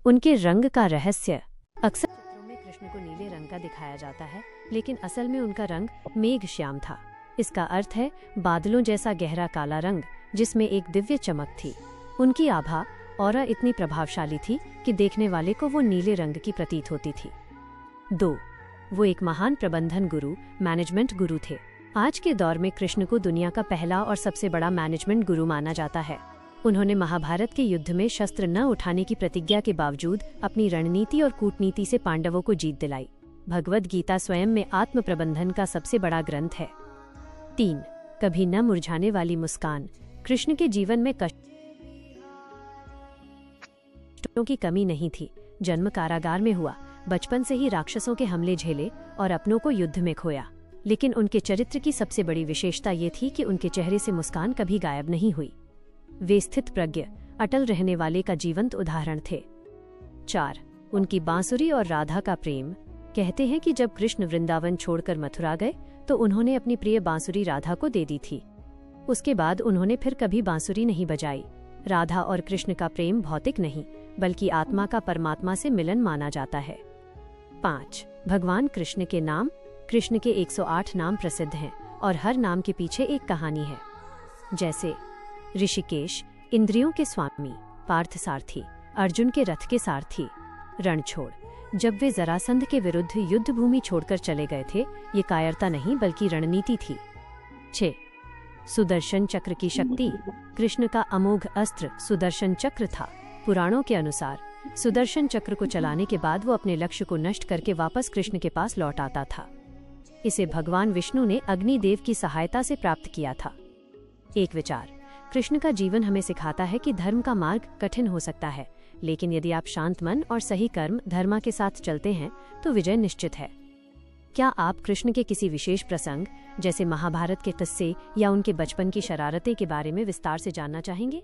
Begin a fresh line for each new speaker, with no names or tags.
उनके रंग का रहस्य। अक्सर चित्रों में कृष्ण को नीले रंग का दिखाया जाता है, लेकिन असल में उनका रंग मेघ श्याम था। इसका अर्थ है बादलों जैसा गहरा काला रंग, जिसमें एक दिव्य चमक थी। उनकी आभा ऑरा इतनी प्रभावशाली थी कि देखने वाले को वो नीले रंग की प्रतीत होती थी। 2. वो एक महान प्रबंधन गुरु, मैनेजमेंट गुरु थे। आज के दौर में कृष्ण को दुनिया का पहला और सबसे बड़ा मैनेजमेंट गुरु माना जाता है। उन्होंने महाभारत के युद्ध में शस्त्र न उठाने की प्रतिज्ञा के बावजूद अपनी रणनीति और कूटनीति से पांडवों को जीत दिलाई। भगवद गीता स्वयं में आत्म प्रबंधन का सबसे बड़ा ग्रंथ है। 3. कभी न मुरझाने वाली मुस्कान। कृष्ण के जीवन में कष्टों की कमी नहीं थी। जन्म कारागार में हुआ, बचपन से ही राक्षसों के हमले झेले और अपनों को युद्ध में खोया, लेकिन उनके चरित्र की सबसे बड़ी विशेषता ये थी कि उनके चेहरे से मुस्कान कभी गायब नहीं हुई। वे स्थित प्रज्ञ, अटल रहने वाले का जीवंत उदाहरण थे। 4. उनकी बांसुरी और राधा का प्रेम। कहते हैं कि जब कृष्ण वृंदावन छोड़कर मथुरा गए तो उन्होंने अपनी प्रिय बांसुरी राधा को दे दी थी। उसके बाद उन्होंने फिर कभी बांसुरी नहीं बजाई। राधा और कृष्ण का प्रेम भौतिक नहीं, बल्कि आत्मा का परमात्मा से मिलन माना जाता है। 5. भगवान कृष्ण के नाम। कृष्ण के 108 नाम प्रसिद्ध हैं और हर नाम के पीछे एक कहानी है। जैसे ऋषिकेश, इंद्रियों के स्वामी, पार्थ सारथी, अर्जुन के रथ के सारथी, रणछोड़, जब वे जरासंध के विरुद्ध युद्ध भूमि छोड़कर चले गए थे, ये कायरता नहीं बल्कि रणनीति थी। 6. सुदर्शन चक्र की शक्ति। कृष्ण का अमोघ अस्त्र सुदर्शन चक्र था। पुराणों के अनुसार सुदर्शन चक्र को चलाने के बाद वो अपने लक्ष्य को नष्ट करके वापस कृष्ण के पास लौट आता था। इसे भगवान विष्णु ने अग्निदेव की सहायता से प्राप्त किया था। एक विचार। कृष्ण का जीवन हमें सिखाता है कि धर्म का मार्ग कठिन हो सकता है, लेकिन यदि आप शांत मन और सही कर्म धर्मा के साथ चलते हैं तो विजय निश्चित है। क्या आप कृष्ण के किसी विशेष प्रसंग, जैसे महाभारत के किस्से या उनके बचपन की शरारतें के बारे में विस्तार से जानना चाहेंगे?